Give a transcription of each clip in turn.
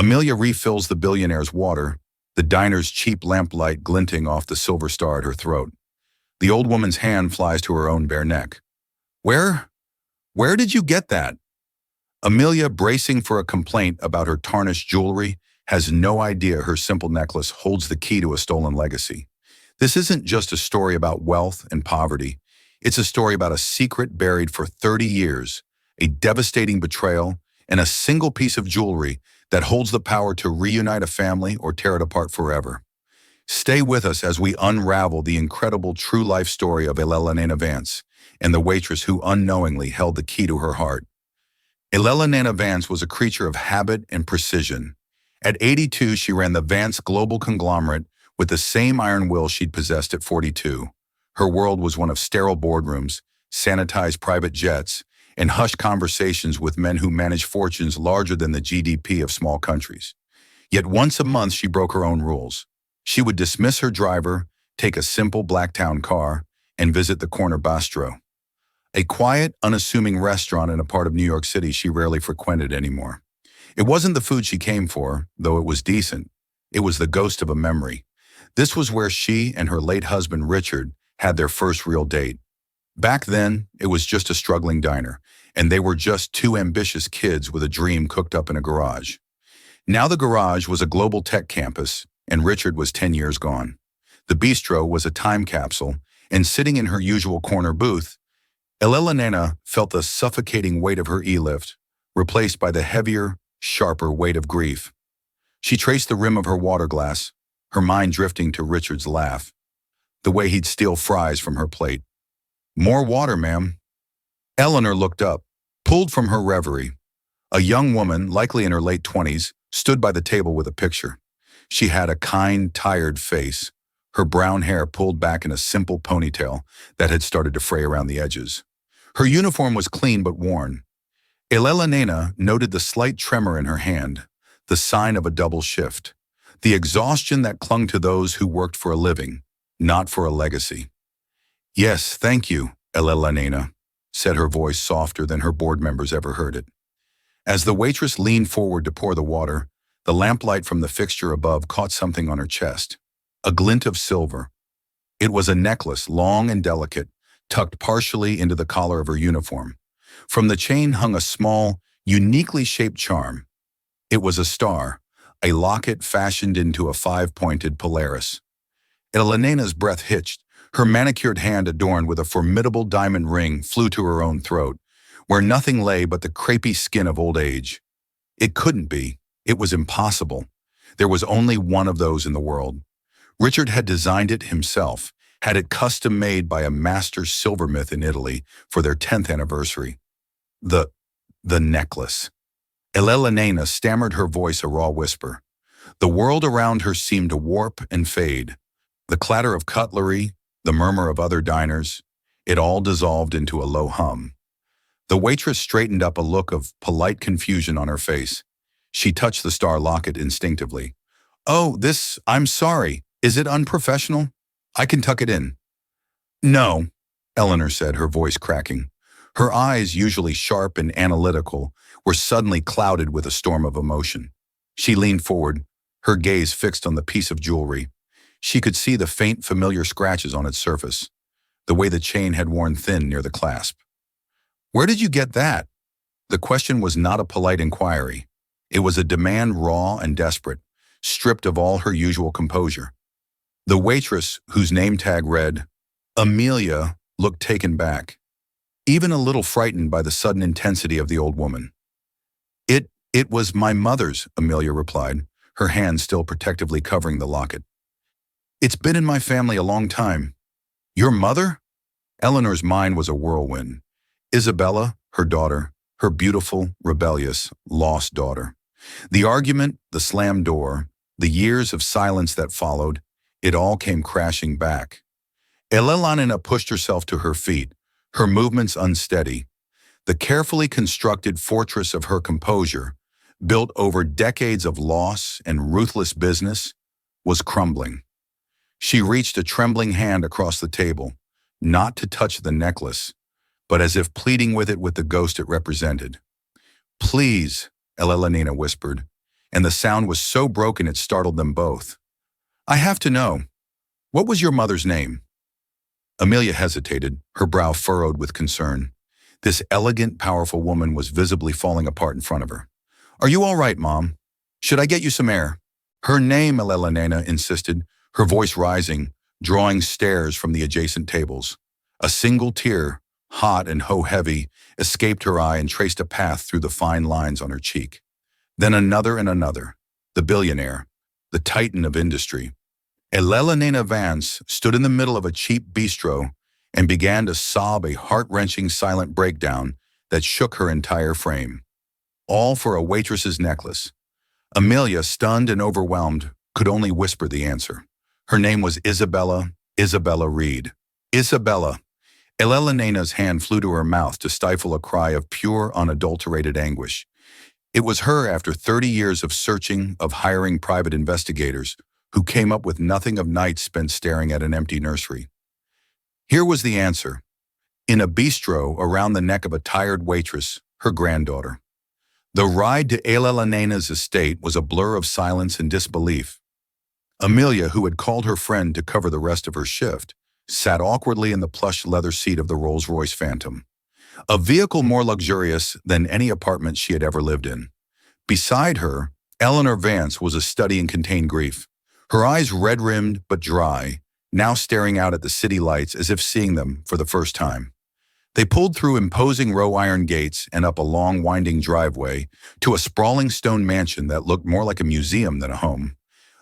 Amelia refills the billionaire's water, the diner's cheap lamplight glinting off the silver star at her throat. The old woman's hand flies to her own bare neck. Where? Where did you get that? Amelia, bracing for a complaint about her tarnished jewelry, has no idea her simple necklace holds the key to a stolen legacy. This isn't just a story about wealth and poverty. It's a story about a secret buried for 30 years, a devastating betrayal, and a single piece of jewelry that holds the power to reunite a family or tear it apart forever. Stay with us as we unravel the incredible true life story of Elena Vance and the waitress who unknowingly held the key to her heart. Elena Vance was a creature of habit and precision. At 82, she ran the Vance global conglomerate with the same iron will she'd possessed at 42. Her world was one of sterile boardrooms, sanitized private jets, and hushed conversations with men who managed fortunes larger than the GDP of small countries. Yet once a month, she broke her own rules. She would dismiss her driver, take a simple black-town car, and visit the corner bistro, a quiet, unassuming restaurant in a part of New York City she rarely frequented anymore. It wasn't the food she came for, though it was decent. It was the ghost of a memory. This was where she and her late husband, Richard, had their first real date. Back then, it was just a struggling diner, and they were just two ambitious kids with a dream cooked up in a garage. Now the garage was a global tech campus, and Richard was 10 years gone. The bistro was a time capsule, and sitting in her usual corner booth, Elena felt the suffocating weight of her e-lift, replaced by the heavier, sharper weight of grief. She traced the rim of her water glass, her mind drifting to Richard's laugh, the way he'd steal fries from her plate. "More water, ma'am." Eleanor looked up, pulled from her reverie. A young woman, likely in her late 20s, stood by the table with a picture. She had a kind, tired face, her brown hair pulled back in a simple ponytail that had started to fray around the edges. Her uniform was clean but worn. Elena noted the slight tremor in her hand, the sign of a double shift, the exhaustion that clung to those who worked for a living, not for a legacy. "Yes, thank you, Elena," said her voice softer than her board members ever heard it. As the waitress leaned forward to pour the water, the lamplight from the fixture above caught something on her chest, a glint of silver. It was a necklace, long and delicate, tucked partially into the collar of her uniform. From the chain hung a small, uniquely shaped charm. It was a star, a locket fashioned into a five-pointed Polaris. Elena's breath hitched. Her manicured hand adorned with a formidable diamond ring flew to her own throat, where nothing lay but the crepey skin of old age. It couldn't be. It was impossible. There was only one of those in the world. Richard had designed it himself, had it custom-made by a master silversmith in Italy for their 10th anniversary. The necklace. Elena stammered, her voice a raw whisper. The world around her seemed to warp and fade. The clatter of cutlery, the murmur of other diners, it all dissolved into a low hum. The waitress straightened up, a look of polite confusion on her face. She touched the star locket instinctively. "Oh, I'm sorry. Is it unprofessional? I can tuck it in." "No," Eleanor said, her voice cracking. Her eyes, usually sharp and analytical, were suddenly clouded with a storm of emotion. She leaned forward, her gaze fixed on the piece of jewelry. She could see the faint, familiar scratches on its surface, the way the chain had worn thin near the clasp. "Where did you get that?" The question was not a polite inquiry. It was a demand, raw and desperate, stripped of all her usual composure. The waitress, whose name tag read Amelia, looked taken back, even a little frightened by the sudden intensity of the old woman. It was my mother's," Amelia replied, her hand still protectively covering the locket. "It's been in my family a long time." "Your mother?" Eleanor's mind was a whirlwind. Isabella, her daughter, her beautiful, rebellious, lost daughter. The argument, the slammed door, the years of silence that followed, it all came crashing back. Elena pushed herself to her feet, her movements unsteady. The carefully constructed fortress of her composure, built over decades of loss and ruthless business, was crumbling. She reached a trembling hand across the table, not to touch the necklace, but as if pleading with the ghost it represented. "Please," Elena whispered, and the sound was so broken it startled them both. I have to know, what was your mother's name? Amelia hesitated, her brow furrowed with concern. This elegant, powerful woman was visibly falling apart in front of her. Are you all right, Mom? Should I get you some air? Her name, Elena insisted, her voice rising, drawing stares from the adjacent tables. A single tear, hot and heavy, escaped her eye and traced a path through the fine lines on her cheek. Then another and another. The billionaire, the titan of industry. Elena Vance stood in the middle of a cheap bistro and began to sob a heart-wrenching silent breakdown that shook her entire frame. All for a waitress's necklace. Amelia, stunned and overwhelmed, could only whisper the answer. Her name was Isabella Reed. Isabella. Elena's hand flew to her mouth to stifle a cry of pure, unadulterated anguish. It was her, after 30 years of searching, of hiring private investigators, who came up with nothing of nights spent staring at an empty nursery. Here was the answer. In a bistro around the neck of a tired waitress, her granddaughter. The ride to Elena's estate was a blur of silence and disbelief. Amelia, who had called her friend to cover the rest of her shift, sat awkwardly in the plush leather seat of the Rolls-Royce Phantom, a vehicle more luxurious than any apartment she had ever lived in. Beside her, Eleanor Vance was a study in contained grief, her eyes red-rimmed but dry, now staring out at the city lights as if seeing them for the first time. They pulled through imposing iron gates and up a long, winding driveway to a sprawling stone mansion that looked more like a museum than a home.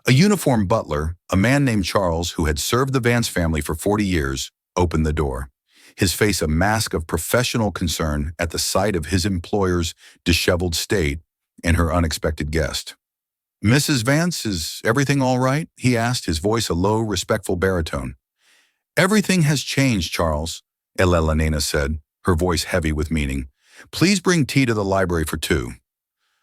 A uniformed butler, a man named Charles who had served the Vance family for 40 years, opened the door, his face a mask of professional concern at the sight of his employer's disheveled state and her unexpected guest. Mrs. Vance, is everything all right? He asked, his voice a low, respectful baritone. Everything has changed, Charles, Elena said, her voice heavy with meaning. Please bring tea to the library for 2.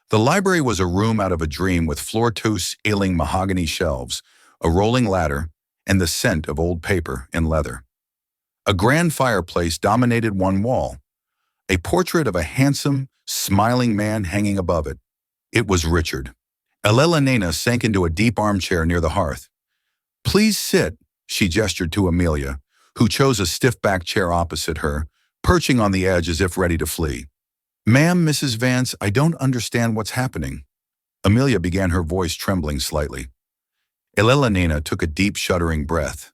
The library was a room out of a dream with floor-to-ceiling mahogany shelves, a rolling ladder, and the scent of old paper and leather. A grand fireplace dominated one wall, a portrait of a handsome, smiling man hanging above it. It was Richard. Elena sank into a deep armchair near the hearth. Please sit, she gestured to Amelia, who chose a stiff-back chair opposite her, perching on the edge as if ready to flee. Ma'am, Mrs. Vance, I don't understand what's happening. Amelia began, her voice trembling slightly. Elena took a deep, shuddering breath.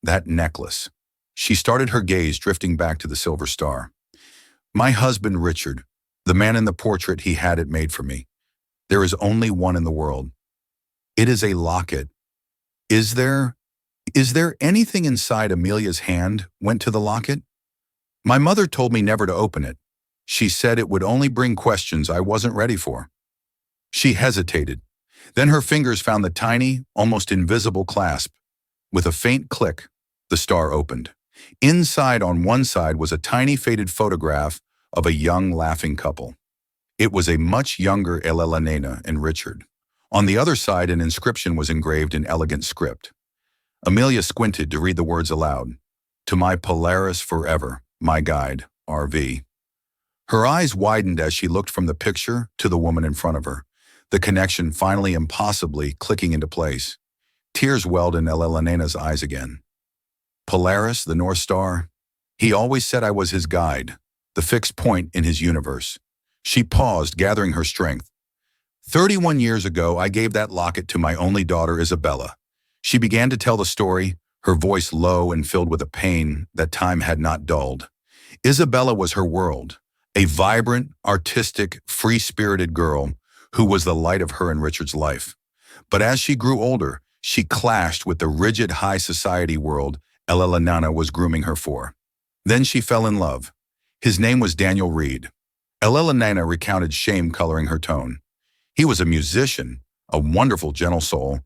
That necklace. She started, her gaze drifting back to the silver star. My husband, Richard, the man in the portrait, he had it made for me. There is only one in the world. It is a locket. Is there anything inside? Amelia's hand went to the locket. My mother told me never to open it. She said it would only bring questions I wasn't ready for. She hesitated. Then her fingers found the tiny, almost invisible clasp. With a faint click, the star opened. Inside, on one side, was a tiny faded photograph of a young, laughing couple. It was a much younger Elena and Richard. On the other side, an inscription was engraved in elegant script. Amelia squinted to read the words aloud. To my Polaris forever, my guide, R.V. Her eyes widened as she looked from the picture to the woman in front of her, the connection finally impossibly clicking into place. Tears welled in Elena's eyes again. Polaris, the North Star? He always said I was his guide, the fixed point in his universe. She paused, gathering her strength. 31 years ago, I gave that locket to my only daughter, Isabella. She began to tell the story, her voice low and filled with a pain that time had not dulled. Isabella was her world, a vibrant, artistic, free-spirited girl who was the light of her and Richard's life. But as she grew older, she clashed with the rigid high society world Elena was grooming her for. Then she fell in love. His name was Daniel Reed. Elena recounted, shame coloring her tone. He was a musician, a wonderful, gentle soul,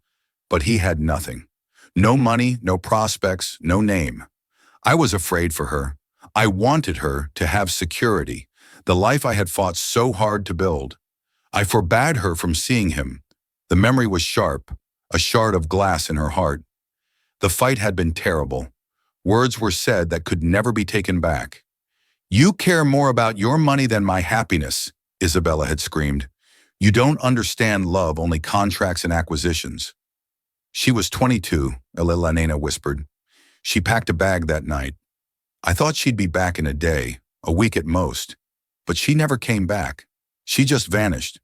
but he had nothing. No money, no prospects, no name. I was afraid for her. I wanted her to have security, the life I had fought so hard to build. I forbade her from seeing him. The memory was sharp, a shard of glass in her heart. The fight had been terrible. Words were said that could never be taken back. You care more about your money than my happiness, Isabella had screamed. You don't understand love, only contracts and acquisitions. She was 22, Elena whispered. She packed a bag that night. I thought she'd be back in a day, a week at most. But she never came back. She just vanished.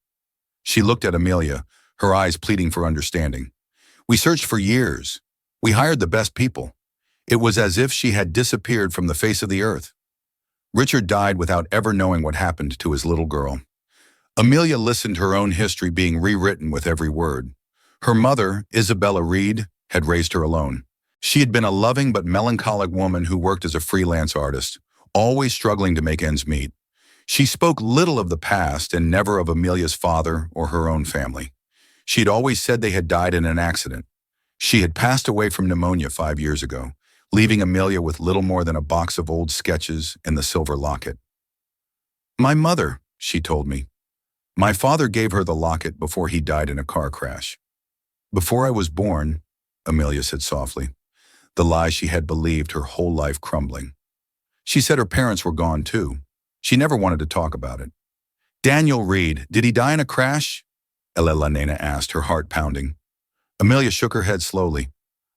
She looked at Amelia, her eyes pleading for understanding. We searched for years. We hired the best people. It was as if she had disappeared from the face of the earth. Richard died without ever knowing what happened to his little girl. Amelia listened to her own history being rewritten with every word. Her mother, Isabella Reed, had raised her alone. She had been a loving but melancholic woman who worked as a freelance artist, always struggling to make ends meet. She spoke little of the past and never of Amelia's father or her own family. She had always said they had died in an accident. She had passed away from pneumonia 5 years ago, leaving Amelia with little more than a box of old sketches and the silver locket. My mother, she told me. My father gave her the locket before he died in a car crash. Before I was born, Amelia said softly, the lie she had believed her whole life crumbling. She said her parents were gone too. She never wanted to talk about it. Daniel Reed, did he die in a crash? Elena asked, her heart pounding. Amelia shook her head slowly.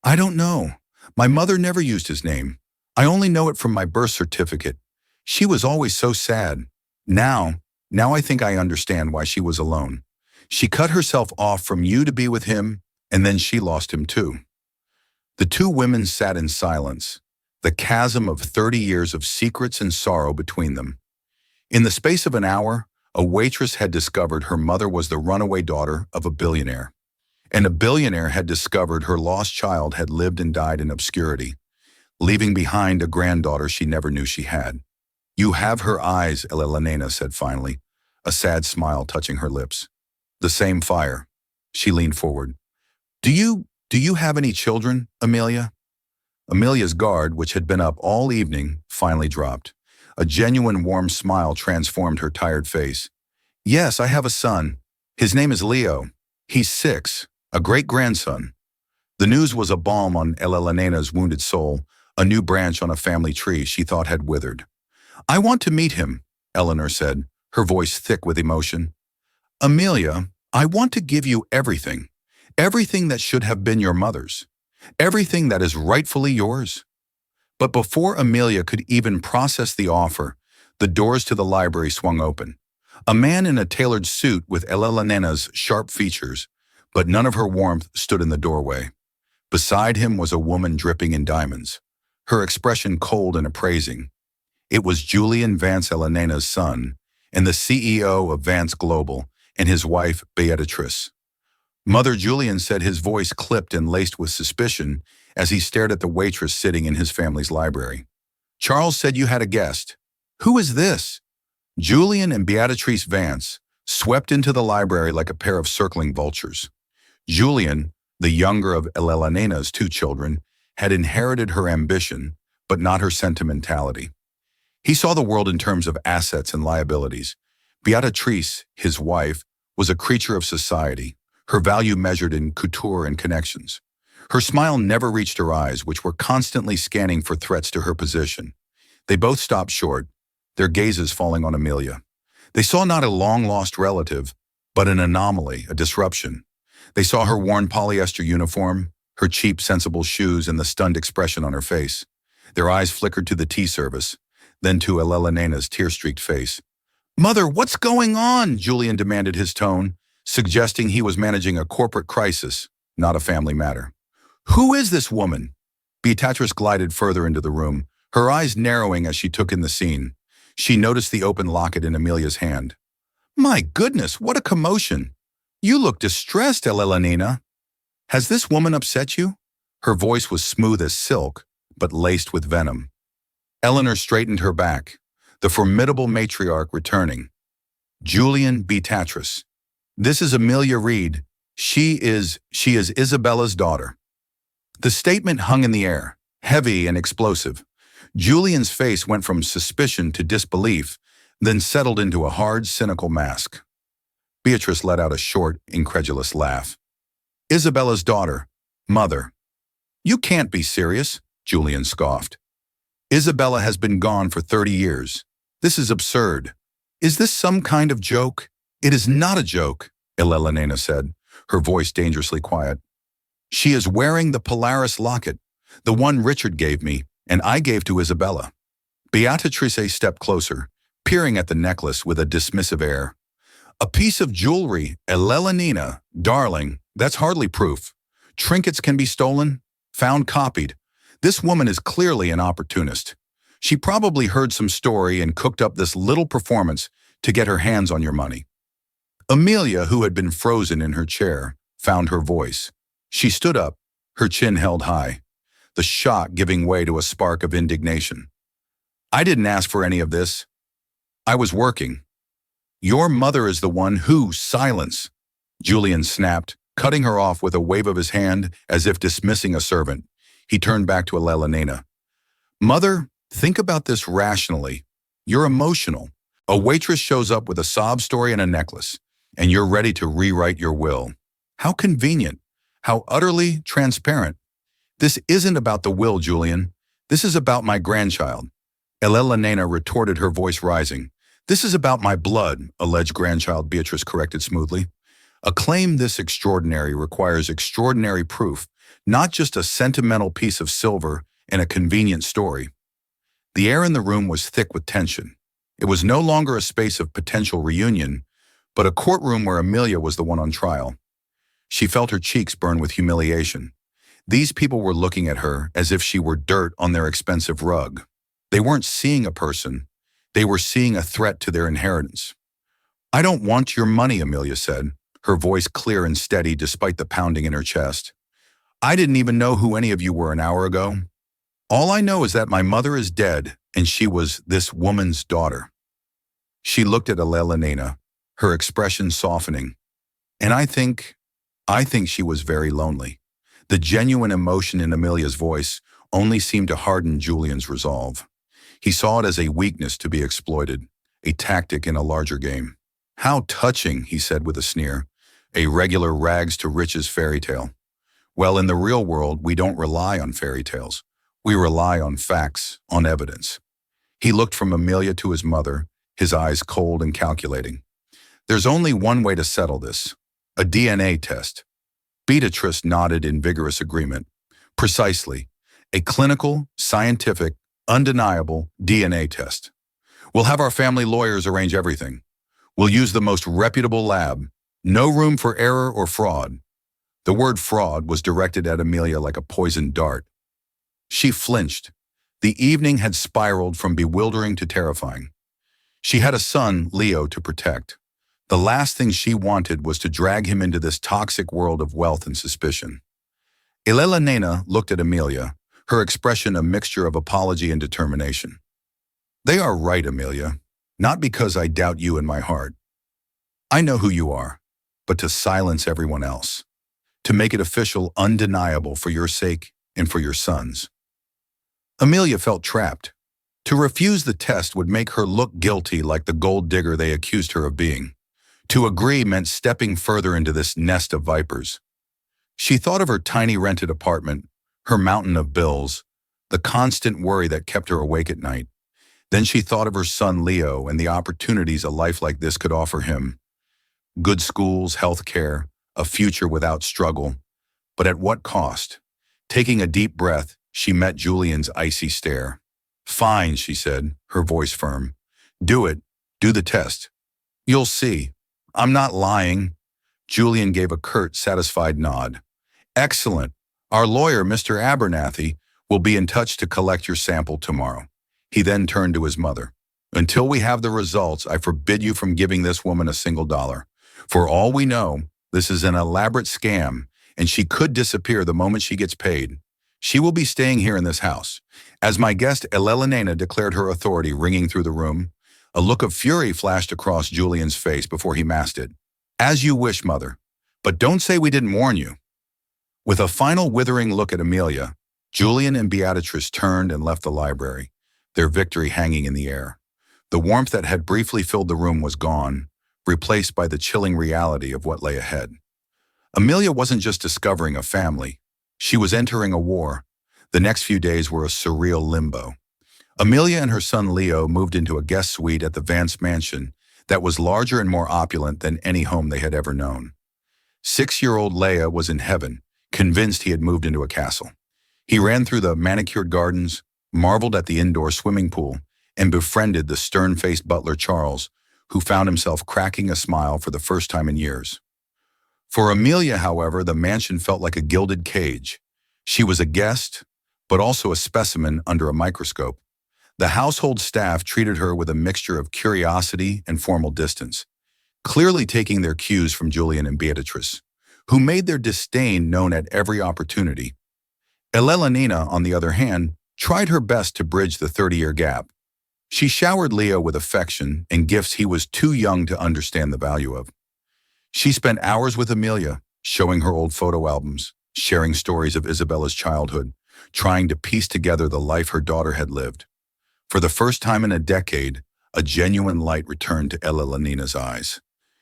I don't know. My mother never used his name. I only know it from my birth certificate. She was always so sad. Now I think I understand why she was alone. She cut herself off from you to be with him, and then she lost him too. The two women sat in silence, the chasm of 30 years of secrets and sorrow between them. In the space of an hour, a waitress had discovered her mother was the runaway daughter of a billionaire. And a billionaire had discovered her lost child had lived and died in obscurity, leaving behind a granddaughter she never knew she had. You have her eyes, Elena said finally, a sad smile touching her lips. The same fire. She leaned forward. Do you have any children, Amelia? Amelia's guard, which had been up all evening, finally dropped. A genuine warm smile transformed her tired face. Yes, I have a son. His name is Leo. He's 6, a great-grandson. The news was a balm on Elena's wounded soul, a new branch on a family tree she thought had withered. I want to meet him, Eleanor said, her voice thick with emotion. Amelia, I want to give you everything. Everything that should have been your mother's. Everything that is rightfully yours. But before Amelia could even process the offer, the doors to the library swung open. A man in a tailored suit with Elena's sharp features, but none of her warmth, stood in the doorway. Beside him was a woman dripping in diamonds, her expression cold and appraising. It was Julian Vance, Elena's son, and the CEO of Vance Global, and his wife, Beatrice. Mother Julian said, his voice clipped and laced with suspicion as he stared at the waitress sitting in his family's library. Charles said you had a guest. Who is this? Julian and Beatrice Vance swept into the library like a pair of circling vultures. Julian, the younger of Elena's 2 children, had inherited her ambition, but not her sentimentality. He saw the world in terms of assets and liabilities. Beatrice, his wife, was a creature of society, her value measured in couture and connections. Her smile never reached her eyes, which were constantly scanning for threats to her position. They both stopped short, their gazes falling on Amelia. They saw not a long-lost relative, but an anomaly, a disruption. They saw her worn polyester uniform, her cheap, sensible shoes, and the stunned expression on her face. Their eyes flickered to the tea service, then to Elena's tear-streaked face. Mother, what's going on? Julian demanded, his tone suggesting he was managing a corporate crisis, not a family matter. Who is this woman? Beatrice glided further into the room, her eyes narrowing as she took in the scene. She noticed the open locket in Amelia's hand. My goodness, what a commotion! You look distressed, Elena. Has this woman upset you? Her voice was smooth as silk, but laced with venom. Eleanor straightened her back, the formidable matriarch returning. Julian, Beatrice. This is Amelia Reed. She is Isabella's daughter. The statement hung in the air, heavy and explosive. Julian's face went from suspicion to disbelief, then settled into a hard, cynical mask. Beatrice let out a short, incredulous laugh. Isabella's daughter, mother. You can't be serious, Julian scoffed. Isabella has been gone for 30 years. This is absurd. Is this some kind of joke? It is not a joke, Elena said, her voice dangerously quiet. She is wearing the Polaris locket, the one Richard gave me, and I gave to Isabella. Beatrice stepped closer, peering at the necklace with a dismissive air. A piece of jewelry, Elena, darling, that's hardly proof. Trinkets can be stolen, found copied. This woman is clearly an opportunist. She probably heard some story and cooked up this little performance to get her hands on your money. Amelia, who had been frozen in her chair, found her voice. She stood up, her chin held high, the shock giving way to a spark of indignation. I didn't ask for any of this. I was working. Your mother is the one who, silence, Julian snapped, cutting her off with a wave of his hand as if dismissing a servant. He turned back to Elena. Mother, think about this rationally. You're emotional. A waitress shows up with a sob story and a necklace, and you're ready to rewrite your will. How convenient. How utterly transparent. This isn't about the will, Julian. This is about my grandchild. Elena retorted, her voice rising. This is about my blood, alleged grandchild, Beatrice corrected smoothly. A claim this extraordinary requires extraordinary proof, not just a sentimental piece of silver and a convenient story. The air in the room was thick with tension. It was no longer a space of potential reunion, but a courtroom where Amelia was the one on trial. She felt her cheeks burn with humiliation. These people were looking at her as if she were dirt on their expensive rug. They weren't seeing a person. They were seeing a threat to their inheritance. I don't want your money, Amelia said, her voice clear and steady despite the pounding in her chest. I didn't even know who any of you were an hour ago. All I know is that my mother is dead and she was this woman's daughter. She looked at Elena, her expression softening. And I think she was very lonely. The genuine emotion in Amelia's voice only seemed to harden Julian's resolve. He saw it as a weakness to be exploited, a tactic in a larger game. How touching, he said with a sneer, a regular rags to riches fairy tale. Well, in the real world, we don't rely on fairy tales. We rely on facts, on evidence. He looked from Amelia to his mother, his eyes cold and calculating. There's only one way to settle this, a DNA test. Beatrice nodded in vigorous agreement. Precisely, a clinical, scientific, undeniable DNA test. We'll have our family lawyers arrange everything. We'll use the most reputable lab. No room for error or fraud. The word fraud was directed at Amelia like a poisoned dart. She flinched. The evening had spiraled from bewildering to terrifying. She had a son, Leo, to protect. The last thing she wanted was to drag him into this toxic world of wealth and suspicion. Elena looked at Amelia, her expression a mixture of apology and determination. They are right, Amelia. Not because I doubt you in my heart. I know who you are, but to silence everyone else. To make it official, undeniable for your sake and for your son's. Amelia felt trapped. To refuse the test would make her look guilty like the gold digger they accused her of being. To agree meant stepping further into this nest of vipers. She thought of her tiny rented apartment, her mountain of bills, the constant worry that kept her awake at night. Then she thought of her son Leo and the opportunities a life like this could offer him. Good schools, health care, a future without struggle. But at what cost? Taking a deep breath, she met Julian's icy stare. Fine, she said, her voice firm. Do it. Do the test. You'll see. I'm not lying. Julian gave a curt, satisfied nod. Excellent. Our lawyer, Mr. Abernathy, will be in touch to collect your sample tomorrow. He then turned to his mother. Until we have the results, I forbid you from giving this woman a single dollar. For all we know, this is an elaborate scam, and she could disappear the moment she gets paid. She will be staying here in this house. As my guest, Elena declared her authority ringing through the room. A look of fury flashed across Julian's face before he masked it. As you wish, mother. But don't say we didn't warn you. With a final withering look at Amelia, Julian and Beatrice turned and left the library, their victory hanging in the air. The warmth that had briefly filled the room was gone, replaced by the chilling reality of what lay ahead. Amelia wasn't just discovering a family. She was entering a war. The next few days were a surreal limbo. Amelia and her son Leo moved into a guest suite at the Vance mansion, that was larger and more opulent than any home they had ever known. 6-year-old Leia was in heaven, convinced he had moved into a castle. He ran through the manicured gardens, marveled at the indoor swimming pool, and befriended the stern-faced butler Charles, who found himself cracking a smile for the first time in years. For Amelia, however, the mansion felt like a gilded cage. She was a guest, but also a specimen under a microscope. The household staff treated her with a mixture of curiosity and formal distance, clearly taking their cues from Julian and Beatrice, who made their disdain known at every opportunity. Elena, on the other hand, tried her best to bridge the 30-year gap. She showered Leo with affection and gifts he was too young to understand the value of. She spent hours with Amelia, showing her old photo albums, sharing stories of Isabella's childhood, trying to piece together the life her daughter had lived. For the first time in a decade, a genuine light returned to Elena's eyes.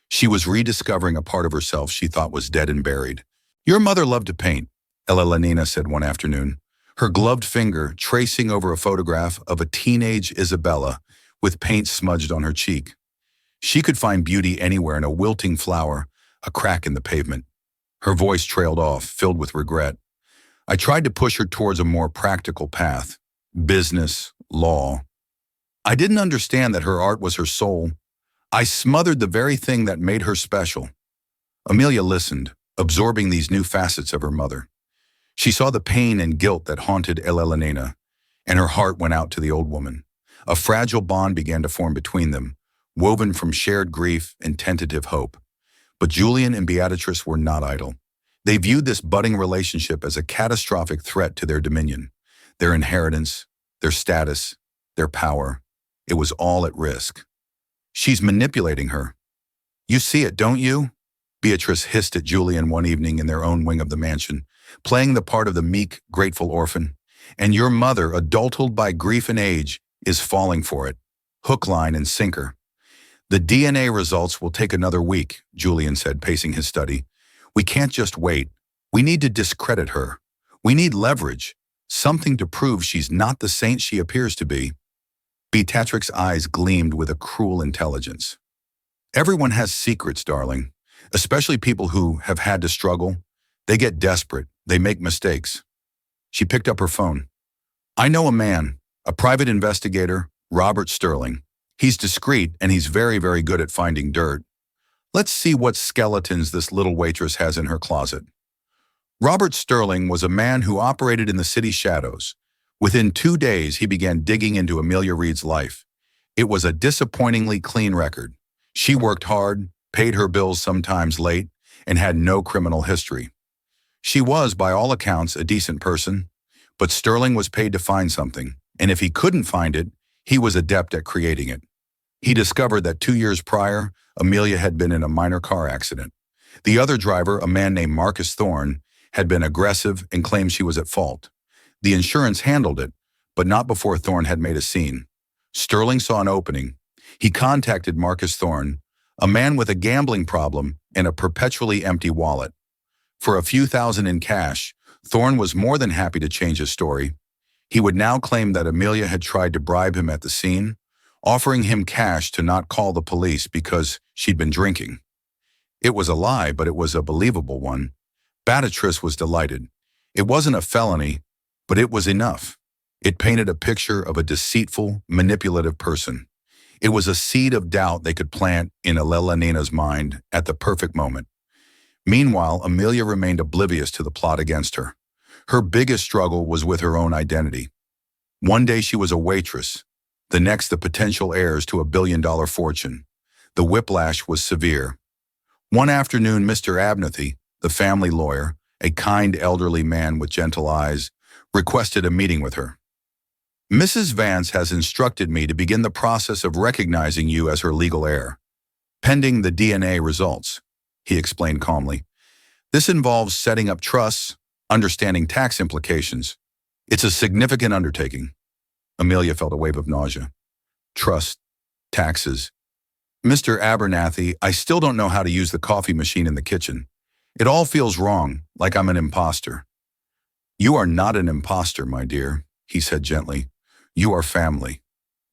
She was rediscovering a part of herself she thought was dead and buried. "Your mother loved to paint," Elena said one afternoon, her gloved finger tracing over a photograph of a teenage Isabella with paint smudged on her cheek. She could find beauty anywhere in a wilting flower, a crack in the pavement. Her voice trailed off, filled with regret. I tried to push her towards a more practical path. Business, law. I didn't understand that her art was her soul. I smothered the very thing that made her special. Amelia listened, absorbing these new facets of her mother. She saw the pain and guilt that haunted Elena, and her heart went out to the old woman. A fragile bond began to form between them, woven from shared grief and tentative hope. But Julian and Beatrice were not idle. They viewed this budding relationship as a catastrophic threat to their dominion, their inheritance, their status, their power. It was all at risk. "She's manipulating her. You see it, don't you?" Beatrice hissed at Julian one evening in their own wing of the mansion, playing the part of the meek, grateful orphan. "And your mother, adulterated by grief and age, is falling for it. Hook, line, and sinker." "The DNA results will take another week," Julian said, pacing his study. "We can't just wait. We need to discredit her. We need leverage, something to prove she's not the saint she appears to be." Beatrix's eyes gleamed with a cruel intelligence. "Everyone has secrets, darling, especially people who have had to struggle. They get desperate. They make mistakes." She picked up her phone. "I know a man, a private investigator, Robert Sterling. He's discreet and he's very, very good at finding dirt. Let's see what skeletons this little waitress has in her closet." Robert Sterling was a man who operated in the city's shadows. Within 2 days, he began digging into Amelia Reed's life. It was a disappointingly clean record. She worked hard, paid her bills sometimes late, and had no criminal history. She was, by all accounts, a decent person, but Sterling was paid to find something, and if he couldn't find it, he was adept at creating it. He discovered that 2 years prior, Amelia had been in a minor car accident. The other driver, a man named Marcus Thorne, had been aggressive and claimed she was at fault. The insurance handled it, but not before Thorne had made a scene. Sterling saw an opening. He contacted Marcus Thorne, a man with a gambling problem and a perpetually empty wallet. For a few thousand in cash, Thorne was more than happy to change his story. He would now claim that Amelia had tried to bribe him at the scene, offering him cash to not call the police because she'd been drinking. It was a lie, but it was a believable one. Beatrice was delighted. It wasn't a felony, but it was enough. It painted a picture of a deceitful, manipulative person. It was a seed of doubt they could plant in Elena's mind at the perfect moment. Meanwhile, Amelia remained oblivious to the plot against her. Her biggest struggle was with her own identity. One day she was a waitress, the next the potential heirs to a billion-dollar fortune. The whiplash was severe. One afternoon, Mr. Abnethy, the family lawyer, a kind elderly man with gentle eyes, requested a meeting with her. "Mrs. Vance has instructed me to begin the process of recognizing you as her legal heir, pending the DNA results," he explained calmly. "This involves setting up trusts, understanding tax implications. It's a significant undertaking." Amelia felt a wave of nausea. Trust, taxes. "Mr. Abernathy, I still don't know how to use the coffee machine in the kitchen. It all feels wrong, like I'm an imposter." "You are not an imposter, my dear," he said gently. "You are family.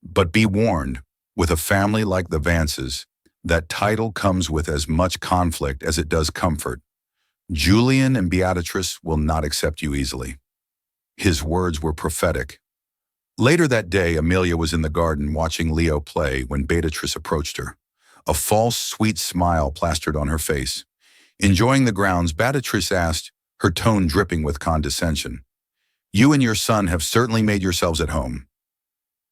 But be warned, with a family like the Vances, That title comes with as much conflict as it does comfort. Julian and Beatrice will not accept you easily." His words were prophetic. Later that day, Amelia was in the garden watching Leo play when Beatrice approached her. A false, sweet smile plastered on her face. Enjoying the grounds, Beatrice asked, her tone dripping with condescension, "You and your son have certainly made yourselves at home."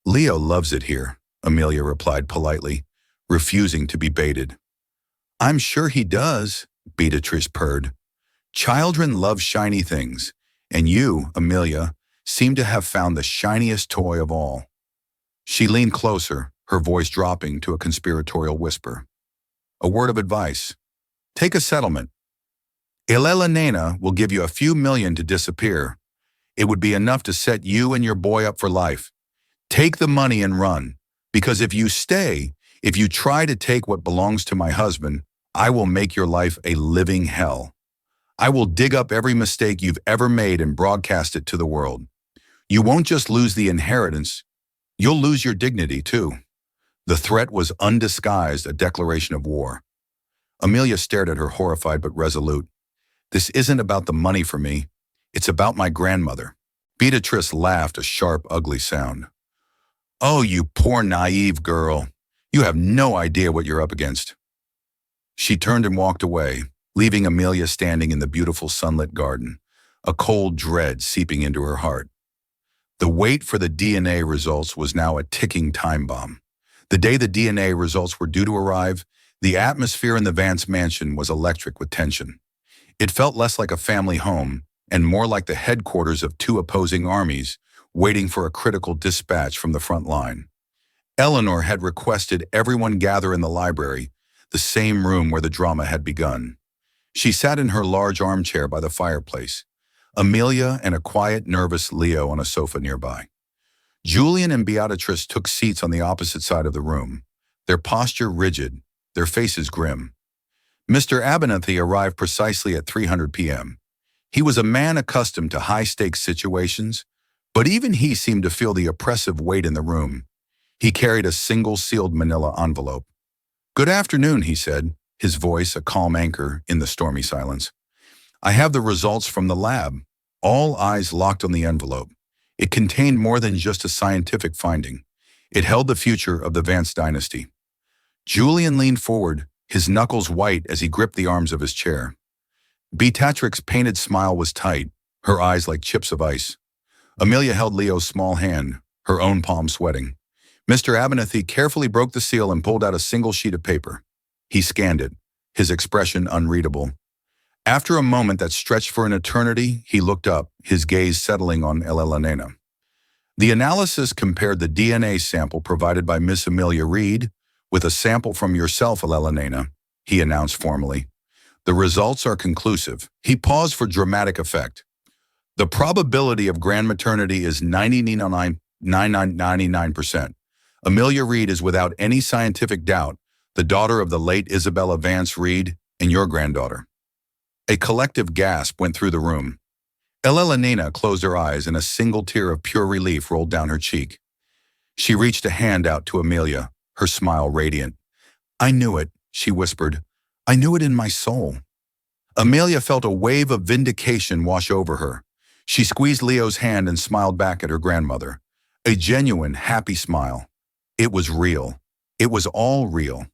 "Leo loves it here," Amelia replied politely, refusing to be baited. "I'm sure he does," Beatrice purred. "Children love shiny things, and you, Amelia, seem to have found the shiniest toy of all." She leaned closer, her voice dropping to a conspiratorial whisper. "A word of advice. Take a settlement. Elena will give you a few million to disappear. It would be enough to set you and your boy up for life. Take the money and run, because if you stay, if you try to take what belongs to my husband, I will make your life a living hell. I will dig up every mistake you've ever made and broadcast it to the world. You won't just lose the inheritance, you'll lose your dignity too." The threat was undisguised, a declaration of war. Amelia stared at her, horrified but resolute. "This isn't about the money for me. It's about my grandmother." Beatrice laughed, a sharp, ugly sound. "Oh, you poor naive girl. You have no idea what you're up against." She turned and walked away, leaving Amelia standing in the beautiful sunlit garden, a cold dread seeping into her heart. The wait for the DNA results was now a ticking time bomb. The day the DNA results were due to arrive, the atmosphere in the Vance mansion was electric with tension. It felt less like a family home and more like the headquarters of two opposing armies, waiting for a critical dispatch from the front line. Eleanor had requested everyone gather in the library, the same room where the drama had begun. She sat in her large armchair by the fireplace, Amelia and a quiet, nervous Leo on a sofa nearby. Julian and Beatrice took seats on the opposite side of the room, their posture rigid, their faces grim. Mr. Abernathy arrived precisely at 300 p.m. He was a man accustomed to high-stakes situations, but even he seemed to feel the oppressive weight in the room. He carried a single sealed manila envelope. "Good afternoon," he said, his voice a calm anchor in the stormy silence. "I have the results from the lab." All eyes locked on the envelope. It contained more than just a scientific finding. It held the future of the Vance dynasty. Julian leaned forward, his knuckles white as he gripped the arms of his chair. Beatrix's painted smile was tight, her eyes like chips of ice. Amelia held Leo's small hand, her own palm sweating. Mr. Abernathy carefully broke the seal and pulled out a single sheet of paper. He scanned it, his expression unreadable. After a moment that stretched for an eternity, he looked up, his gaze settling on Elena. The analysis compared the DNA sample provided by Miss Amelia Reed with a sample from yourself, Elena, he announced formally. The results are conclusive. He paused for dramatic effect. The probability of grand maternity is 99%. Amelia Reed is without any scientific doubt the daughter of the late Isabella Vance Reed and your granddaughter. A collective gasp went through the room. Elena closed her eyes and a single tear of pure relief rolled down her cheek. She reached a hand out to Amelia, her smile radiant. "I knew it," she whispered. "I knew it in my soul." Amelia felt a wave of vindication wash over her. She squeezed Leo's hand and smiled back at her grandmother. A genuine, happy smile. It was real. It was all real.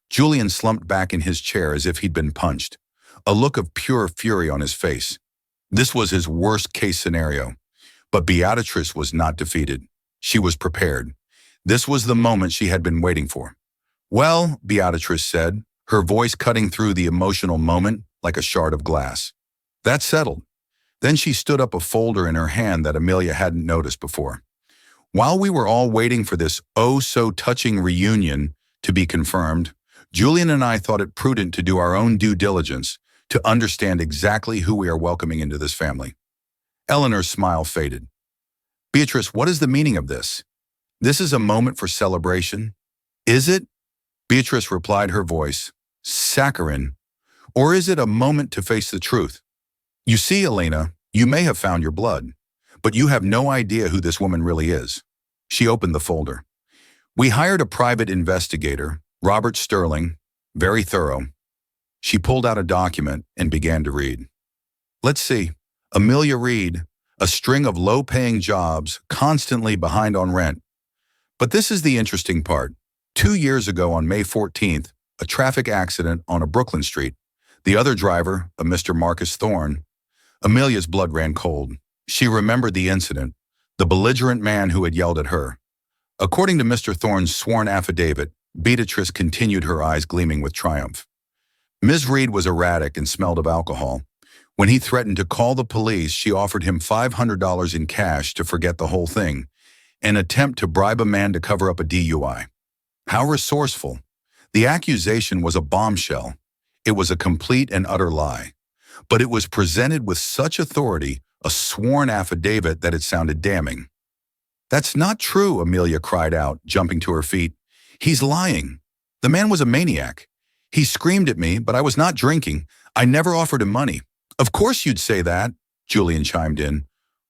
Julian slumped back in his chair as if he'd been punched, a look of pure fury on his face. This was his worst-case scenario. But Beatrice was not defeated. She was prepared. This was the moment she had been waiting for. "Well," Beatrice said, her voice cutting through the emotional moment like a shard of glass. "That's settled." Then she stood up, a folder in her hand that Amelia hadn't noticed before. "While we were all waiting for this oh-so-touching reunion to be confirmed, Julian and I thought it prudent to do our own due diligence to understand exactly who we are welcoming into this family." Eleanor's smile faded. "Beatrice, what is the meaning of this? This is a moment for celebration. Is it?" Beatrice replied, her voice saccharine. "Or is it a moment to face the truth? You see, Elena, you may have found your blood, but you have no idea who this woman really is." She opened the folder. "We hired a private investigator, Robert Sterling, very thorough. She pulled out a document and began to read. Let's see. Amelia Reed, a string of low-paying jobs, constantly behind on rent. But this is the interesting part. 2 years ago on May 14th, a traffic accident on a Brooklyn street. The other driver, a Mr. Marcus Thorne. Amelia's blood ran cold. She remembered the incident, the belligerent man who had yelled at her. According to Mr. Thorne's sworn affidavit, Beatrice continued, her eyes gleaming with triumph. Ms. Reed was erratic and smelled of alcohol. When he threatened to call the police, she offered him $500 in cash to forget the whole thing, an attempt to bribe a man to cover up a DUI. How resourceful. The accusation was a bombshell. It was a complete and utter lie. But it was presented with such authority, a sworn affidavit, that it sounded damning. That's not true, Amelia cried out, jumping to her feet. He's lying. The man was a maniac. He screamed at me, but I was not drinking. I never offered him money. Of course you'd say that, Julian chimed in,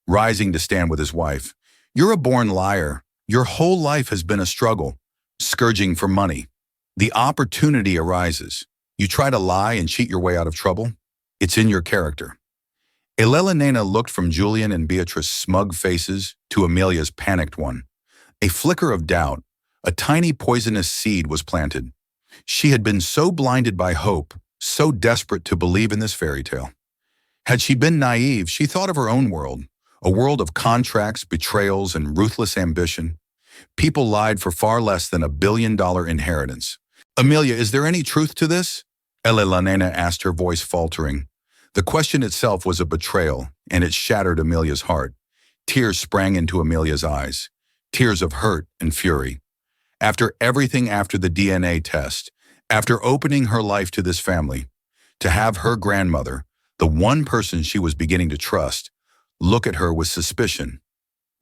rising to stand with his wife. You're a born liar. Your whole life has been a struggle, scourging for money. The opportunity arises. You try to lie and cheat your way out of trouble. It's in your character. Elena looked from Julian and Beatrice's smug faces to Amelia's panicked one. A flicker of doubt, a tiny poisonous seed was planted. She had been so blinded by hope, so desperate to believe in this fairy tale. Had she been naive, she thought of her own world, a world of contracts, betrayals, and ruthless ambition. People lied for far less than $1 billion inheritance. Amelia, is there any truth to this? Elena asked, her voice faltering. The question itself was a betrayal, and it shattered Amelia's heart. Tears sprang into Amelia's eyes, tears of hurt and fury. After everything, after the DNA test, after opening her life to this family, to have her grandmother, the one person she was beginning to trust, look at her with suspicion.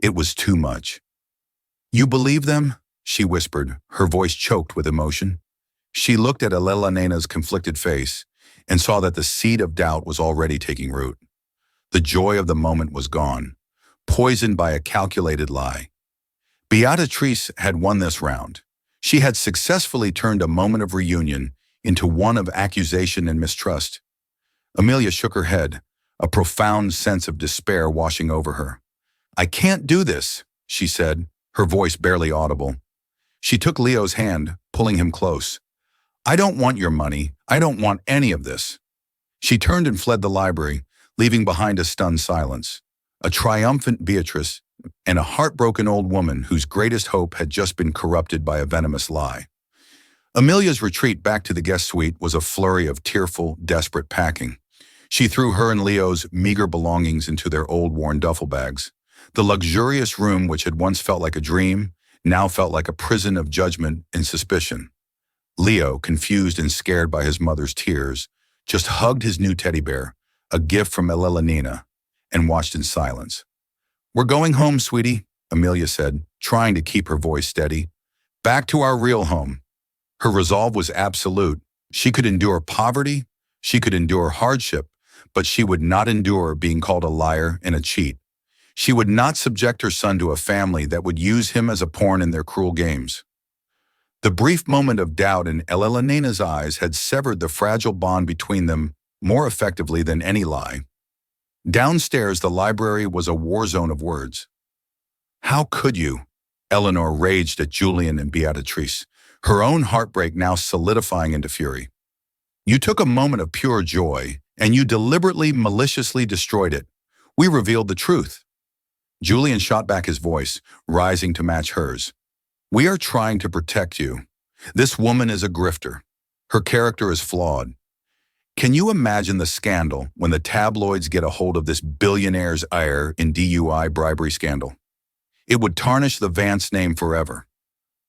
It was too much. You believe them? She whispered, her voice choked with emotion. She looked at Elena's conflicted face and saw that the seed of doubt was already taking root. The joy of the moment was gone, poisoned by a calculated lie. Beatrice had won this round. She had successfully turned a moment of reunion into one of accusation and mistrust. Amelia shook her head, a profound sense of despair washing over her. I can't do this, she said, her voice barely audible. She took Leo's hand, pulling him close. I don't want your money. I don't want any of this. She turned and fled the library, leaving behind a stunned silence, a triumphant Beatrice, and a heartbroken old woman whose greatest hope had just been corrupted by a venomous lie. Amelia's retreat back to the guest suite was a flurry of tearful, desperate packing. She threw her and Leo's meager belongings into their old worn duffel bags. The luxurious room, which had once felt like a dream, now felt like a prison of judgment and suspicion. Leo, confused and scared by his mother's tears, just hugged his new teddy bear, a gift from Elena, and watched in silence. We're going home, sweetie, Amelia said, trying to keep her voice steady. Back to our real home. Her resolve was absolute. She could endure poverty, she could endure hardship, but she would not endure being called a liar and a cheat. She would not subject her son to a family that would use him as a pawn in their cruel games. The brief moment of doubt in Elena's eyes had severed the fragile bond between them more effectively than any lie. Downstairs, the library was a war zone of words. How could you? Eleanor raged at Julian and Beatrice, her own heartbreak now solidifying into fury. You took a moment of pure joy, and you deliberately, maliciously destroyed it. We revealed the truth. Julian shot back his voice, rising to match hers. We are trying to protect you. This woman is a grifter. Her character is flawed. Can you imagine the scandal when the tabloids get a hold of this billionaire's heir in DUI bribery scandal? It would tarnish the Vance name forever.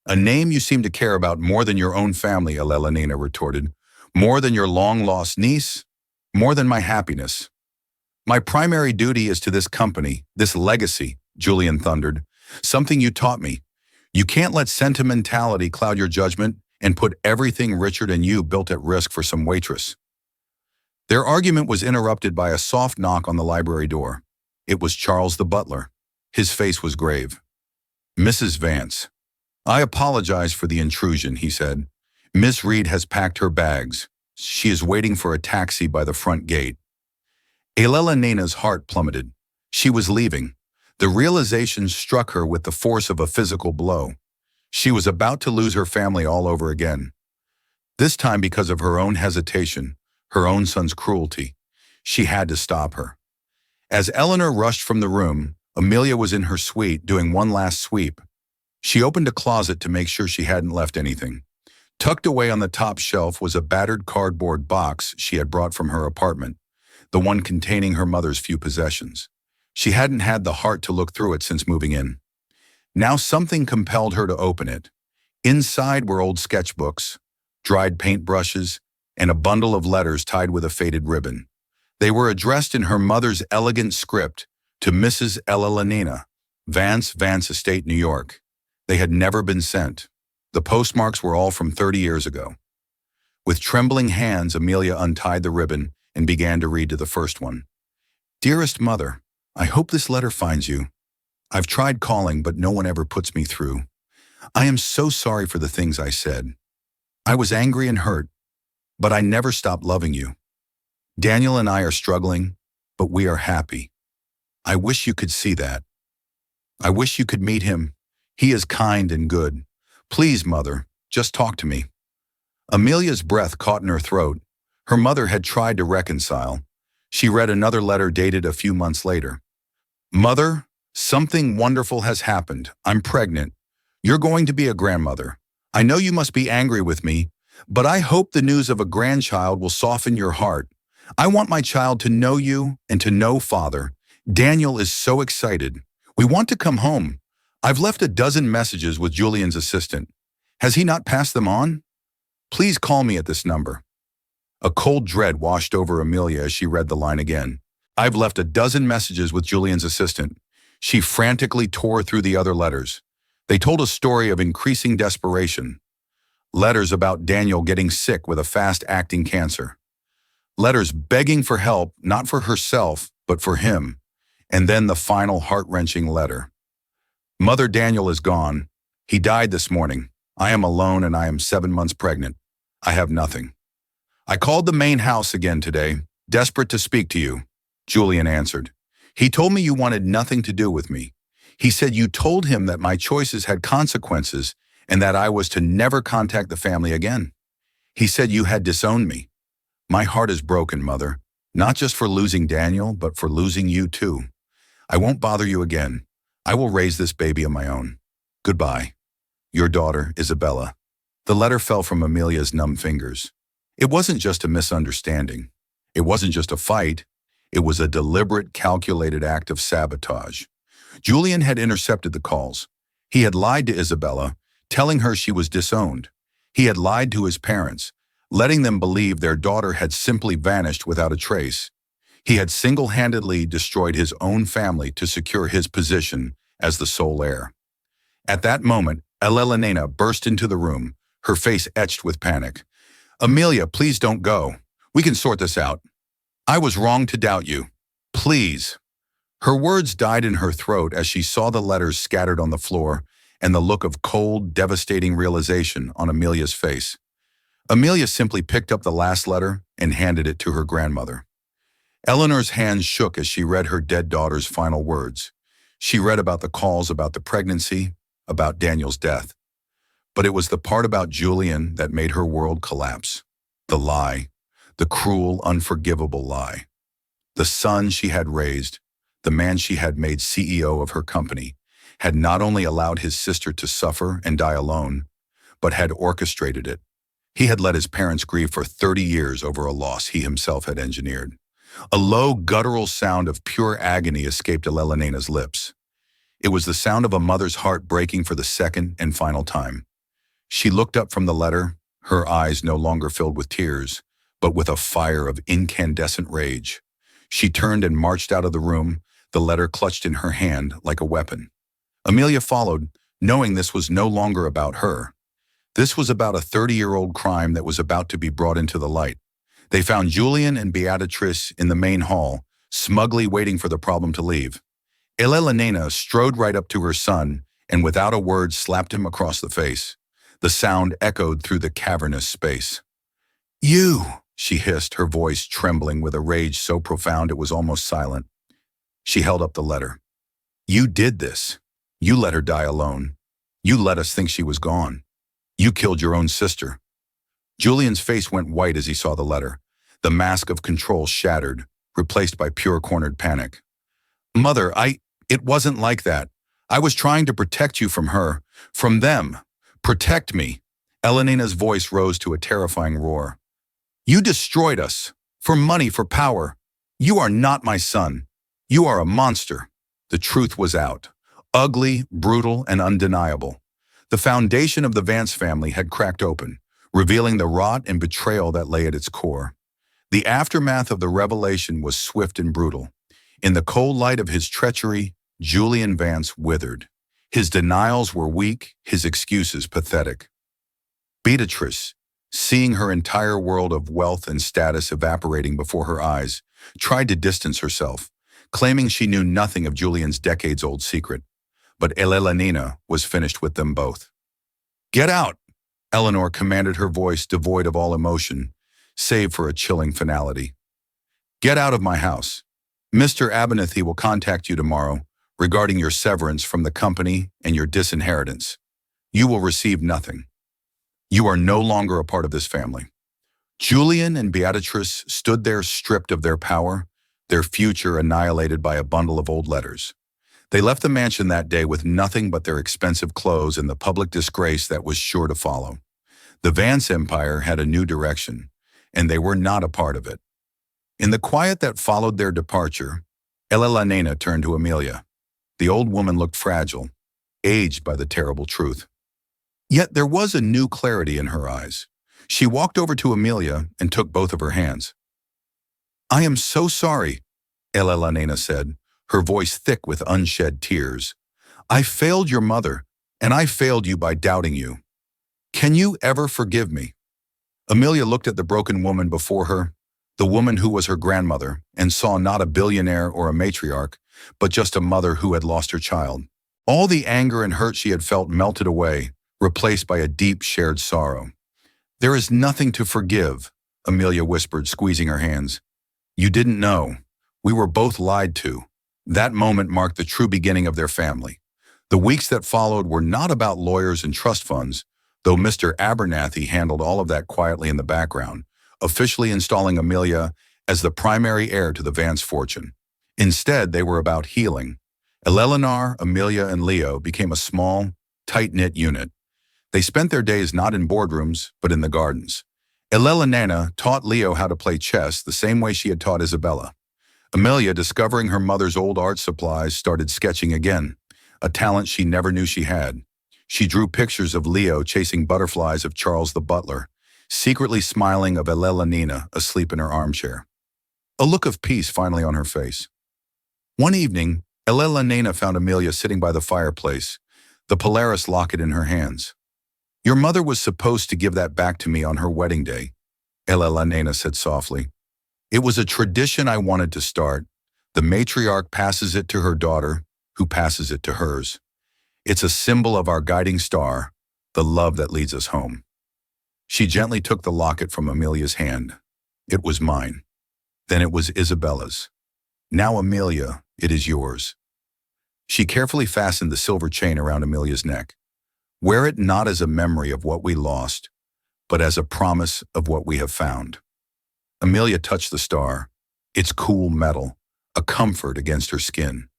A name you seem to care about more than your own family, Elena retorted. More than your long-lost niece? More than my happiness. My primary duty is to this company, this legacy, Julian thundered. Something you taught me. You can't let sentimentality cloud your judgment and put everything Richard and you built at risk for some waitress. Their argument was interrupted by a soft knock on the library door. It was Charles the butler. His face was grave. Mrs. Vance. I apologize for the intrusion, he said. Miss Reed has packed her bags. She is waiting for a taxi by the front gate. Elena heart plummeted. She was leaving. The realization struck her with the force of a physical blow. She was about to lose her family all over again. This time because of her own hesitation, her own son's cruelty. She had to stop her. As Eleanor rushed from the room, Amelia was in her suite doing one last sweep. She opened a closet to make sure she hadn't left anything. Tucked away on the top shelf was a battered cardboard box she had brought from her apartment, the one containing her mother's few possessions. She hadn't had the heart to look through it since moving in. Now something compelled her to open it. Inside were old sketchbooks, dried paintbrushes, and a bundle of letters tied with a faded ribbon. They were addressed in her mother's elegant script to Mrs. Elena, Vance Estate, New York. They had never been sent. The postmarks were all from 30 years ago. With trembling hands, Amelia untied the ribbon and began to read to the first one. Dearest Mother, I hope this letter finds you. I've tried calling, but no one ever puts me through. I am so sorry for the things I said. I was angry and hurt, but I never stopped loving you. Daniel and I are struggling, but we are happy. I wish you could see that. I wish you could meet him. He is kind and good. Please, Mother, just talk to me. Amelia's breath caught in her throat. Her mother had tried to reconcile. She read another letter dated a few months later. Mother, something wonderful has happened. I'm pregnant. You're going to be a grandmother. I know you must be angry with me, but I hope the news of a grandchild will soften your heart. I want my child to know you and to know Father. Daniel is so excited. We want to come home. I've left a dozen messages with Julian's assistant. Has he not passed them on? Please call me at this number. A cold dread washed over Amelia as she read the line again. I've left a dozen messages with Julian's assistant. She frantically tore through the other letters. They told a story of increasing desperation. Letters about Daniel getting sick with a fast-acting cancer. Letters begging for help, not for herself, but for him. And then the final heart-wrenching letter. Mother, Daniel is gone. He died this morning. I am alone and I am 7 months pregnant. I have nothing. I called the main house again today, desperate to speak to you. Julian answered. He told me you wanted nothing to do with me. He said you told him that my choices had consequences and that I was to never contact the family again. He said you had disowned me. My heart is broken, Mother, not just for losing Daniel, but for losing you too. I won't bother you again. I will raise this baby on my own. Goodbye. Your daughter, Isabella. The letter fell from Amelia's numb fingers. It wasn't just a misunderstanding. It wasn't just a fight. It was a deliberate, calculated act of sabotage. Julian had intercepted the calls. He had lied to Isabella, telling her she was disowned. He had lied to his parents, letting them believe their daughter had simply vanished without a trace. He had single-handedly destroyed his own family to secure his position as the sole heir. At that moment, Elena burst into the room, her face etched with panic. Amelia, please don't go. We can sort this out. I was wrong to doubt you. Please. Her words died in her throat as she saw the letters scattered on the floor and the look of cold, devastating realization on Amelia's face. Amelia simply picked up the last letter and handed it to her grandmother. Eleanor's hands shook as she read her dead daughter's final words. She read about the calls about the pregnancy, about Daniel's death. But it was the part about Julian that made her world collapse. The lie, the cruel, unforgivable lie. The son she had raised, the man she had made CEO of her company, had not only allowed his sister to suffer and die alone, but had orchestrated it. He had let his parents grieve for 30 years over a loss he himself had engineered. A low, guttural sound of pure agony escaped Elena's lips. It was the sound of a mother's heart breaking for the second and final time. She looked up from the letter, her eyes no longer filled with tears, but with a fire of incandescent rage. She turned and marched out of the room, the letter clutched in her hand like a weapon. Amelia followed, knowing this was no longer about her. This was about a 30-year-old crime that was about to be brought into the light. They found Julian and Beatrice in the main hall, smugly waiting for the problem to leave. Elena strode right up to her son and without a word slapped him across the face. The sound echoed through the cavernous space. "You!" she hissed, her voice trembling with a rage so profound it was almost silent. She held up the letter. "You did this. You let her die alone. You let us think she was gone. You killed your own sister." Julian's face went white as he saw the letter. The mask of control shattered, replaced by pure cornered panic. "Mother, it wasn't like that. I was trying to protect you from her, from them. Protect me." Elena's voice rose to a terrifying roar. "You destroyed us. For money, for power. You are not my son. You are a monster." The truth was out. Ugly, brutal, and undeniable. The foundation of the Vance family had cracked open, revealing the rot and betrayal that lay at its core. The aftermath of the revelation was swift and brutal. In the cold light of his treachery, Julian Vance withered. His denials were weak, his excuses pathetic. Beatrice, seeing her entire world of wealth and status evaporating before her eyes, tried to distance herself, claiming she knew nothing of Julian's decades-old secret. But Elena was finished with them both. "Get out!" Eleanor commanded, her voice devoid of all emotion, save for a chilling finality. "Get out of my house. Mr. Abernathy will contact you tomorrow regarding your severance from the company and your disinheritance. You will receive nothing. You are no longer a part of this family." Julian and Beatrice stood there stripped of their power, their future annihilated by a bundle of old letters. They left the mansion that day with nothing but their expensive clothes and the public disgrace that was sure to follow. The Vance empire had a new direction, and they were not a part of it. In the quiet that followed their departure, Elena turned to Amelia. The old woman looked fragile, aged by the terrible truth. Yet there was a new clarity in her eyes. She walked over to Amelia and took both of her hands. "I am so sorry," Elena said, her voice thick with unshed tears. "I failed your mother, and I failed you by doubting you. Can you ever forgive me?" Amelia looked at the broken woman before her, the woman who was her grandmother, and saw not a billionaire or a matriarch, but just a mother who had lost her child. All the anger and hurt she had felt melted away, replaced by a deep shared sorrow. "There is nothing to forgive," Amelia whispered, squeezing her hands. "You didn't know. We were both lied to." That moment marked the true beginning of their family. The weeks that followed were not about lawyers and trust funds, though Mr. Abernathy handled all of that quietly in the background, officially installing Amelia as the primary heir to the Vance fortune. Instead, they were about healing. Eleanor, Amelia, and Leo became a small, tight-knit unit. They spent their days not in boardrooms, but in the gardens. Elena taught Leo how to play chess the same way she had taught Isabella. Amelia, discovering her mother's old art supplies, started sketching again, a talent she never knew she had. She drew pictures of Leo chasing butterflies of Charles the butler, secretly smiling of Elena asleep in her armchair. A look of peace finally on her face. One evening, Elena found Amelia sitting by the fireplace, the Polaris locket in her hands. "Your mother was supposed to give that back to me on her wedding day," Elena said softly. "It was a tradition I wanted to start. The matriarch passes it to her daughter, who passes it to hers. It's a symbol of our guiding star, the love that leads us home." She gently took the locket from Amelia's hand. "It was mine. Then it was Isabella's. Now, Amelia, it is yours." She carefully fastened the silver chain around Amelia's neck. "Wear it not as a memory of what we lost, but as a promise of what we have found." Amelia touched the star, its cool metal, a comfort against her skin.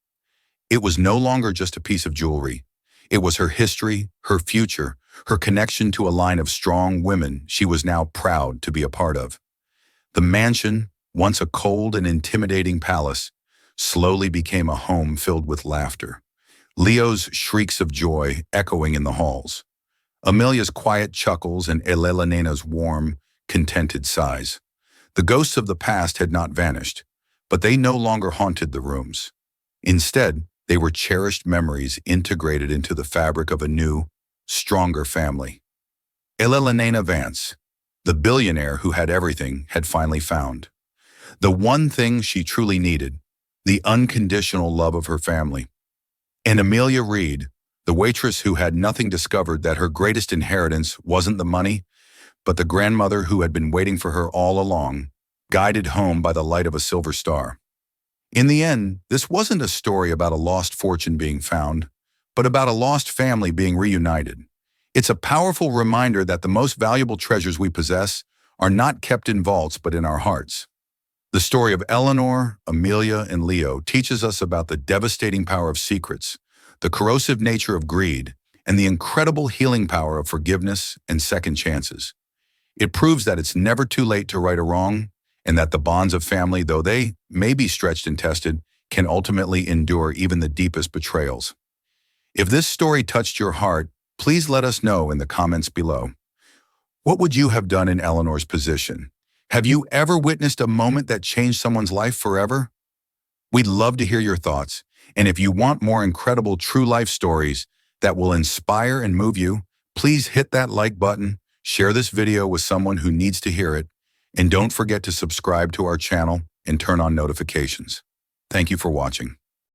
It was no longer just a piece of jewelry. It was her history, her future, her connection to a line of strong women she was now proud to be a part of. The mansion, once a cold and intimidating palace, slowly became a home filled with laughter. Leo's shrieks of joy echoing in the halls. Amelia's quiet chuckles and Elena's warm, contented sighs. The ghosts of the past had not vanished, but they no longer haunted the rooms. Instead, they were cherished memories integrated into the fabric of a new, stronger family. Elena Vance, the billionaire who had everything, had finally found the one thing she truly needed, the unconditional love of her family. And Amelia Reed, The waitress who had nothing discovered that her greatest inheritance wasn't the money, but the grandmother who had been waiting for her all along, guided home by the light of a silver star. In the end, this wasn't a story about a lost fortune being found, but about a lost family being reunited. It's a powerful reminder that the most valuable treasures we possess are not kept in vaults but in our hearts. The story of Eleanor, Amelia, and Leo teaches us about the devastating power of secrets, the corrosive nature of greed, and the incredible healing power of forgiveness and second chances. It proves that it's never too late to right a wrong, and that the bonds of family, though they may be stretched and tested, can ultimately endure even the deepest betrayals. If this story touched your heart, please let us know in the comments below. What would you have done in Eleanor's position? Have you ever witnessed a moment that changed someone's life forever? We'd love to hear your thoughts, and if you want more incredible true life stories that will inspire and move you, please hit that like button, share this video with someone who needs to hear it, and don't forget to subscribe to our channel and turn on notifications. Thank you for watching.